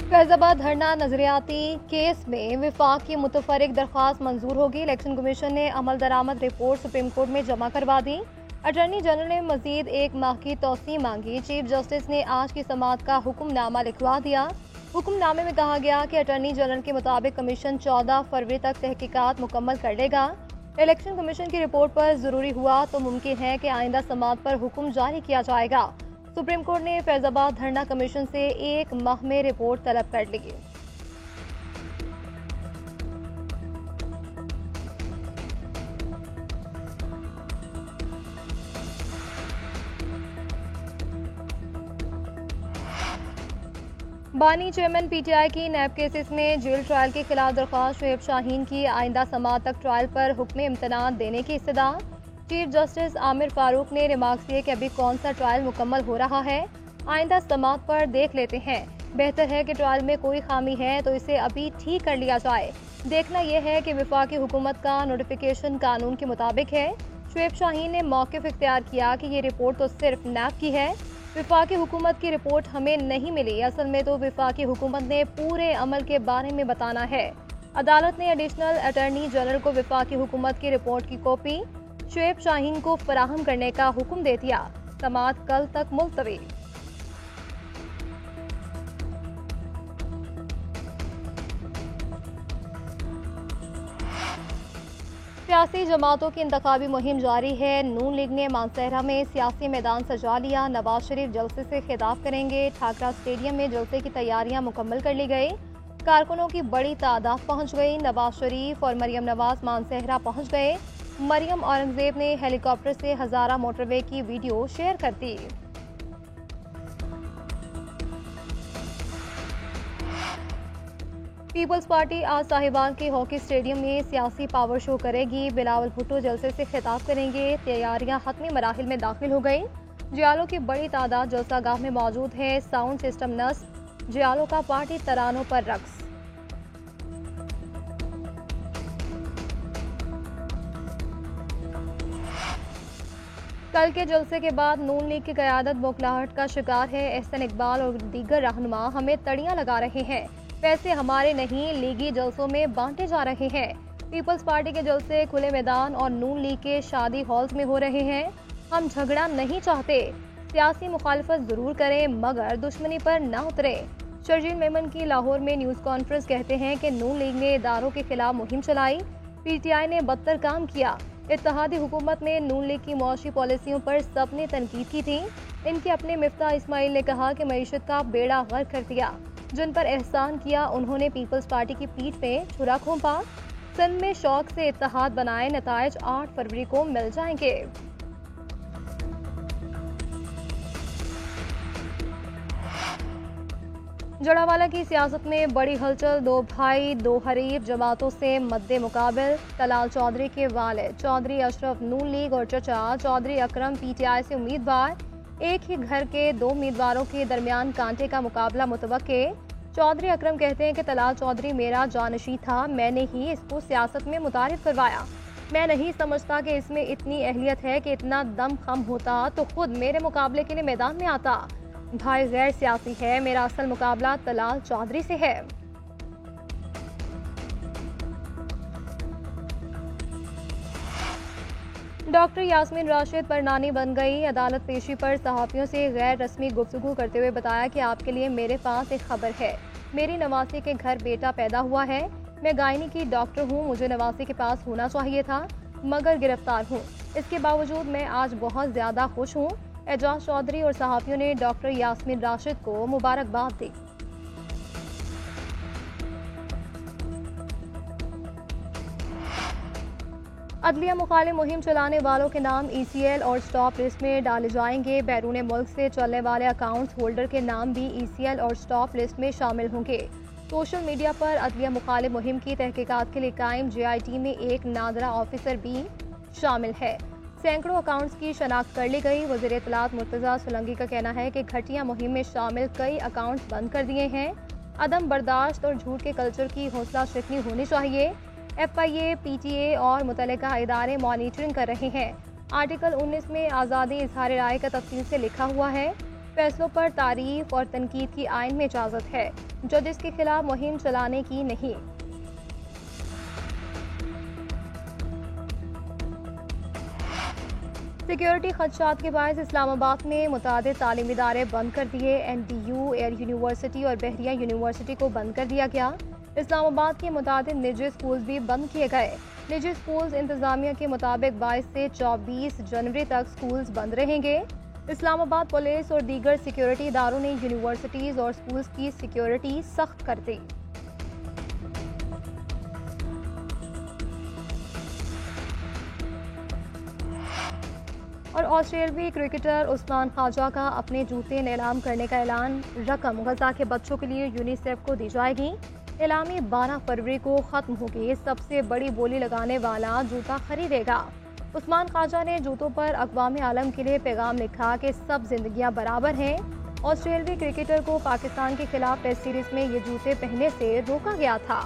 फैजाबाद धरना नजरियाती केस में विफाक की मुतफरिक दरख्वास्त मंजूर होगी। इलेक्शन कमीशन ने अमल दरामद रिपोर्ट सुप्रीम कोर्ट में जमा करवा दी। अटॉर्नी जनरल ने मजीद 1 माह की तौसीह मांगी। चीफ जस्टिस ने आज की समाअत का हुक्मनामा लिखवा दिया। हुक्मनामे में कहा गया कि अटॉर्नी जनरल के मुताबिक कमीशन 14 फरवरी तक तहकीकात मुकम्मल कर लेगा। इलेक्शन कमीशन की रिपोर्ट पर जरूरी हुआ तो मुमकिन है कि आइंदा समाअत पर हुक्म जारी किया जाएगा। सुप्रीम कोर्ट ने फैजाबाद धरना कमीशन से 1 माह में रिपोर्ट तलब कर ली। बानी चेयरमैन पीटीआई की नैब केसेस में जेल ट्रायल के खिलाफ दरख्वास्त शुएब शाहीन की आइंदा समाअत तक ट्रायल पर हुक्म इम्तनान देने की इस्तदा। चीफ जस्टिस आमिर फारूक ने रिमार्क्स दिए कि अभी कौन सा ट्रायल मुकम्मल हो रहा है, आइंदा समाअत पर देख लेते हैं। बेहतर है कि ट्रायल में कोई खामी है तो इसे अभी ठीक कर लिया जाए। देखना यह है कि वफाकी हुकूमत का नोटिफिकेशन कानून के मुताबिक है। शुएब शाहीन ने मौक़िफ़ इख्तियार किया कि ये रिपोर्ट तो सिर्फ नैब की है, वफाकी हुकूमत की रिपोर्ट हमें नहीं मिली। असल में तो वफाकी हुकूमत ने पूरे अमल के बारे में बताना है। अदालत ने एडिशनल अटॉर्नी जनरल को वफाकी हुकूमत की रिपोर्ट की कॉपी शुएब शाहीन को फराहम करने का हुक्म दे दिया। समाअत कल तक मुलतवी। सियासी जमातों की इंतखाबी मुहिम जारी है। नून लीग ने मानसहरा में सियासी मैदान सजा लिया। नवाज शरीफ जलसे से खिताब करेंगे। ठाकरा स्टेडियम में जलसे की तैयारियां मुकम्मल कर ली गई। कारकुनों की बड़ी तादाद पहुंच गई। नवाज शरीफ और मरियम नवाज मानसहरा पहुंच गए। मरियम औरंगजेब ने हेलीकॉप्टर से हजारा मोटरवे की वीडियो शेयर कर दी। पीपल्स पार्टी आज साहिवाल के हॉकी स्टेडियम में सियासी पावर शो करेगी। बिलावल भुट्टो जलसे से खिताब करेंगे। तैयारियां हतमी मराहिल में दाखिल हो गई। जियालों की बड़ी तादाद जलसागाह में मौजूद है। साउंड सिस्टम नस्ब, जियालों का पार्टी तरानों पर रक्स। कल के जलसे के बाद नून लीग की क़यादत बौखलाहट का शिकार है। एहसन इकबाल और दीगर रहनुमा हमें तड़ियां लगा रहे हैं, पैसे हमारे नहीं लीगी जलसों में बांटे जा रहे हैं। पीपल्स पार्टी के जलसे खुले मैदान और नून लीग के शादी हॉल्स में हो रहे हैं। हम झगड़ा नहीं चाहते, सियासी मुखालफत जरूर करें मगर दुश्मनी पर ना उतरे। शर्जील मेमन की लाहौर में न्यूज़ कॉन्फ्रेंस कहते हैं कि नून लीग ने इदारों के खिलाफ मुहिम चलाई, पीटीआई ने बदतर काम किया। इत्तेहादी हुकूमत में नून लीग की मुआशी पॉलिसियों पर सबने तनकीद की थी। इनके अपने मिफ्ता इस्माइल ने कहा कि मईशत का बेड़ा गर्क कर दिया। जिन पर एहसान किया उन्होंने पीपल्स पार्टी की पीठ पे छुरा घोंपा। सिंध में शौक से इत्तेहाद बनाए, नताइज 8 फरवरी को मिल जाएंगे। जड़ावाला की सियासत में बड़ी हलचल। 2 भाई 2 हरीफ जमातों से मद्दे मुकाबिल। तलाल चौधरी के वालिद चौधरी अशरफ नून लीग और चचा चौधरी अकरम पीटीआई से उम्मीदवार। एक ही घर के 2 उम्मीदवारों के दरमियान कांटे का मुकाबला मुतवक्के। चौधरी अकरम कहते हैं कि तलाल चौधरी मेरा जानशी था, मैंने ही इसको सियासत में मुतारिफ करवाया। मैं नहीं समझता कि इसमें इतनी अहलियत है कि इतना दम खम होता तो खुद मेरे मुकाबले के लिए मैदान में आता। भाई गैर सियासी है, मेरा असल मुकाबला तलाल चौधरी से है। डॉक्टर यास्मीन राशिद परनानी बन गई। अदालत पेशी पर सहाफ़ियों से गैर रस्मी गुफ्तगू करते हुए बताया कि आपके लिए मेरे पास एक खबर है। मेरी नवासी के घर बेटा पैदा हुआ है। मैं गायनी की डॉक्टर हूँ, मुझे नवासी के पास होना चाहिए था मगर गिरफ्तार हूँ। इसके बावजूद मैं आज बहुत ज़्यादा खुश हूँ। एजाज चौधरी और सहाफ़ियों ने डॉक्टर यास्मीन राशिद को मुबारकबाद दी। अदलिया मुखालिफ मुहिम चलाने वालों के नाम ECL और स्टॉप लिस्ट में डाले जाएंगे। बैरून मुल्क से चलने वाले अकाउंट्स होल्डर के नाम भी ECL और स्टॉप लिस्ट में शामिल होंगे। सोशल मीडिया पर अदलिया मुखालिफ मुहिम की तहकीकात के लिए कायम JIT में एक नादरा ऑफिसर भी शामिल है। सैकड़ों अकाउंट्स की शनाख्त कर ली गई। वज़ीर इत्तलात मुर्तज़ा सुलंगी का कहना है कि घटिया मुहिम में शामिल कई अकाउंट्स बंद कर दिए हैं। अदम बर्दाश्त और झूठ के कल्चर की हौसला शिकनी होनी चाहिए। FIA, PTA और मुतल्लिका इदारे मॉनिटरिंग कर रहे हैं। आर्टिकल 19 में आज़ादी इजहार राय का तफसील से लिखा हुआ है। फैसलों पर तारीफ और तनकीद की आइन में इजाज़त है, जजेस के खिलाफ मुहिम चलाने की नहीं। सिक्योरिटी खदशात के बायस इस्लामाबाद में मुतादिद तालीमी इदारे बंद कर दिए। NTU, एयर यूनिवर्सिटी और बहरिया यूनिवर्सिटी को बंद कर दिया गया। इस्लामाबाद के मुतादिद निजी स्कूल भी बंद किए गए। निजी स्कूल्स इंतजामिया के मुताबिक 22 से 24 जनवरी तक स्कूल्स बंद रहेंगे। इस्लामाबाद पुलिस और दीगर सिक्योरिटी इदारों ने यूनिवर्सिटीज़ और स्कूल्स की सिक्योरिटी सख्त कर दी। और ऑस्ट्रेलियावी क्रिकेटर उस्मान ख्वाजा का अपने जूते नीलाम करने का ऐलान। रकम गजा के बच्चों के लिए यूनिसेफ को दी जाएगी। नीलामी 12 फरवरी को खत्म होगी। सबसे बड़ी बोली लगाने वाला जूता खरीदेगा। उस्मान ख्वाजा ने जूतों पर अक़वाम आलम के लिए पैगाम लिखा कि सब जिंदगियां बराबर हैं। ऑस्ट्रेलियावी क्रिकेटर को पाकिस्तान के खिलाफ टेस्ट सीरीज में ये जूते पहनने से रोका गया था।